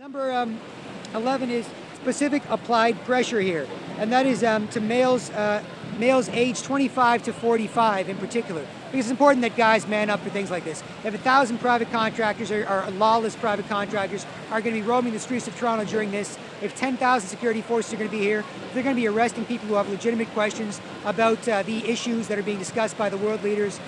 Number 11 is specific applied pressure here, and that is to males aged 25 to 45 in particular, because it's important that guys man up for things like this. If 1,000 private contractors or lawless private contractors are going to be roaming the streets of Toronto during this, if 10,000 security forces are going to be here, if they're going to be arresting people who have legitimate questions about the issues that are being discussed by the world leaders,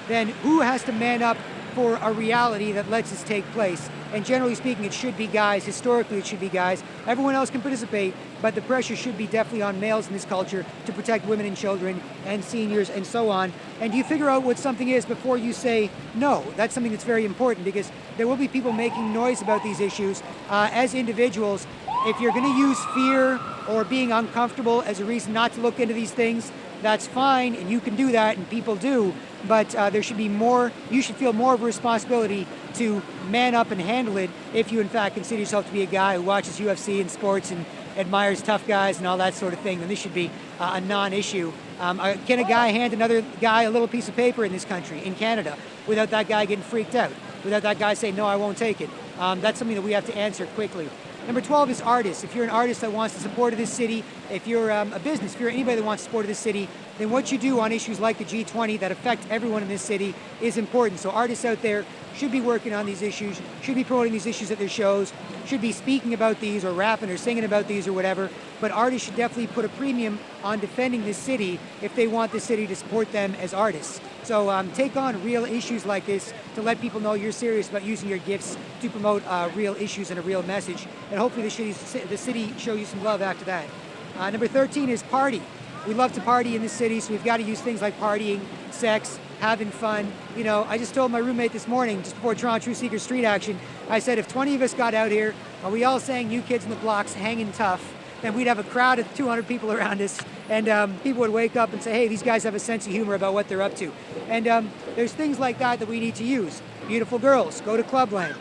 then who has to man up for a reality that lets this take place? And generally speaking, it should be guys. Historically, it should be guys. Everyone else can participate, but the pressure should be definitely on males in this culture to protect women and children and seniors and so on. And you figure out what something is before you say no. That's something that's very important, because there will be people making noise about these issues. As individuals, if you're going to use fear or being uncomfortable as a reason not to look into these things, that's fine, and you can do that, and people do, but there should be more, you should feel more of a responsibility to man up and handle it if you in fact consider yourself to be a guy who watches UFC and sports and admires tough guys and all that sort of thing. Then this should be a non-issue. Can a guy hand another guy a little piece of paper in this country, in Canada, without that guy getting freaked out, without that guy saying, no, I won't take it? That's something that we have to answer quickly. Number 12 is artists. If you're an artist that wants the support of this city, if you're a business, if you're anybody that wants support of this city, then what you do on issues like the G20 that affect everyone in this city is important. So artists out there should be working on these issues, should be promoting these issues at their shows, should be speaking about these or rapping or singing about these or whatever. But artists should definitely put a premium on defending this city if they want the city to support them as artists. So take on real issues like this to let people know you're serious about using your gifts to promote real issues and a real message. And hopefully the city show you some love after that. Number 13 is party. We love to party in this city, so we've got to use things like partying, sex, having fun. You know, I just told my roommate this morning, just before Toronto Truth Seeker Street Action, I said if 20 of us got out here and we all sang New Kids on the Block's Hanging Tough, then we'd have a crowd of 200 people around us, and people would wake up and say, hey, these guys have a sense of humor about what they're up to. And there's things like that that we need to use. Beautiful girls, go to Clubland.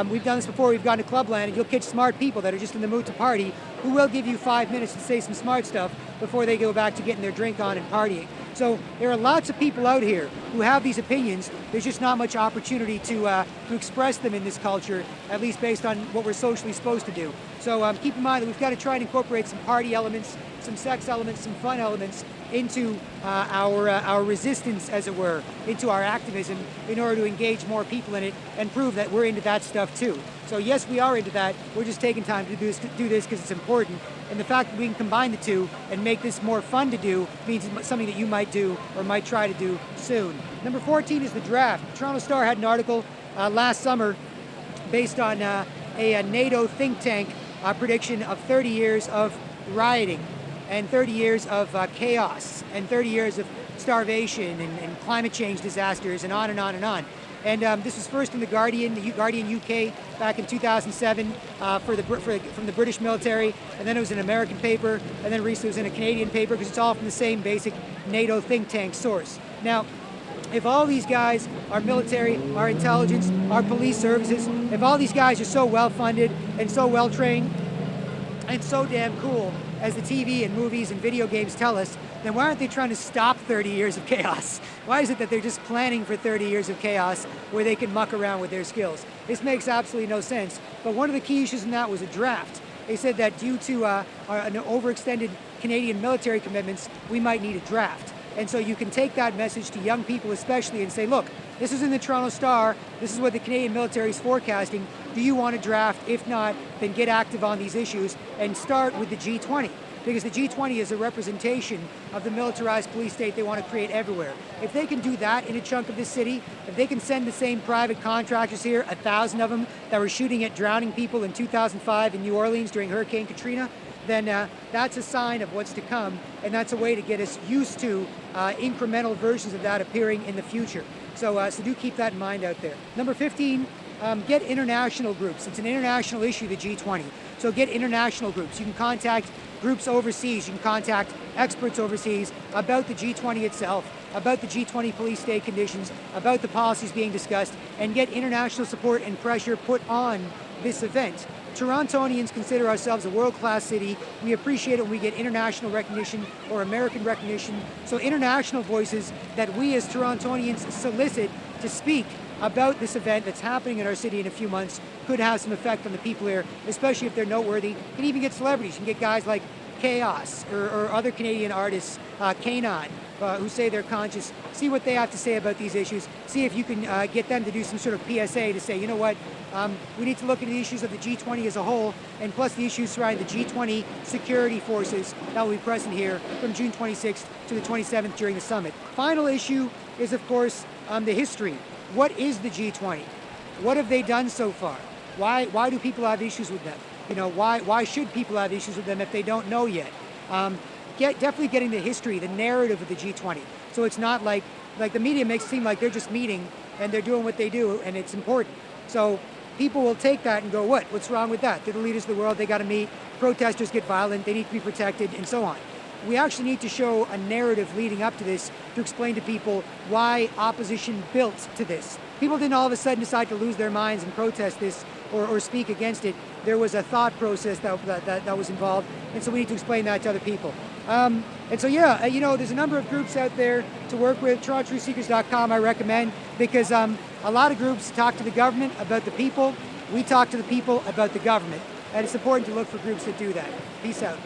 We've done this before, we've gone to Clubland, and you'll catch smart people that are just in the mood to party who will give you 5 minutes to say some smart stuff before they go back to getting their drink on and partying. So there are lots of people out here who have these opinions. There's just not much opportunity to express them in this culture, at least based on what we're socially supposed to do. So keep in mind that we've got to try and incorporate some party elements, some sex elements, some fun elements into our resistance, as it were, into our activism, in order to engage more people in it and prove that we're into that stuff too. So yes, we are into that. We're just taking time to do this because it's important. And the fact that we can combine the two and make this more fun to do means it's something that you might do or might try to do soon. Number 14 is the draft. The Toronto Star had an article last summer based on a NATO think tank prediction of 30 years of rioting and 30 years of chaos and 30 years of starvation and climate change disasters and on and on and on. And this was first in the Guardian UK back in 2007 from the British military, and then it was an American paper, and then recently it was in a Canadian paper, because it's all from the same basic NATO think tank source. Now, if all these guys, our military, our intelligence, our police services, if all these guys are so well funded and so well trained and so damn cool as the TV and movies and video games tell us, then why aren't they trying to stop 30 years of chaos? Why is it that they're just planning for 30 years of chaos where they can muck around with their skills? This makes absolutely no sense. But one of the key issues in that was a draft. They said that due to an overextended Canadian military commitments, we might need a draft. And so you can take that message to young people especially and say, look, this is in the Toronto Star, this is what the Canadian military is forecasting. Do you want to draft? If not, then get active on these issues and start with the G20. Because the G20 is a representation of the militarized police state they want to create everywhere. If they can do that in a chunk of this city, if they can send the same private contractors here, 1,000 of them that were shooting at drowning people in 2005 in New Orleans during Hurricane Katrina, then that's a sign of what's to come, and that's a way to get us used to incremental versions of that appearing in the future. So do keep that in mind out there. Number 15, get international groups. It's an international issue, the G20. So get international groups. You can contact groups overseas, you can contact experts overseas about the G20 itself, about the G20 police state conditions, about the policies being discussed, and get international support and pressure put on this event. Torontonians consider ourselves a world-class city. We appreciate it when we get international recognition or American recognition. So international voices that we as Torontonians solicit to speak about this event that's happening in our city in a few months could have some effect on the people here, especially if they're noteworthy. You can even get celebrities. You can get guys like Chaos or other Canadian artists, K9, who say they're conscious. See what they have to say about these issues. See if you can get them to do some sort of PSA to say, you know what, we need to look at the issues of the G20 as a whole, and plus the issues surrounding the G20 security forces that will be present here from June 26th to the 27th during the summit. Final issue is, of course, the history. What is the G20? What have they done so far? Why do people have issues with them? You know, why should people have issues with them if they don't know yet? Definitely getting the history, the narrative of the G20. So it's not like the media makes it seem like they're just meeting and they're doing what they do and it's important. So people will take that and go, what's wrong with that? They're the leaders of the world, they got to meet, protesters get violent, they need to be protected, and so on. We actually need to show a narrative leading up to this to explain to people why opposition built to this. People didn't all of a sudden decide to lose their minds and protest this or speak against it. There was a thought process that was involved, and so we need to explain that to other people. And so, yeah, you know, there's a number of groups out there to work with. TorontoTruthSeekers.com I recommend, because a lot of groups talk to the government about the people. We talk to the people about the government, and it's important to look for groups that do that. Peace out.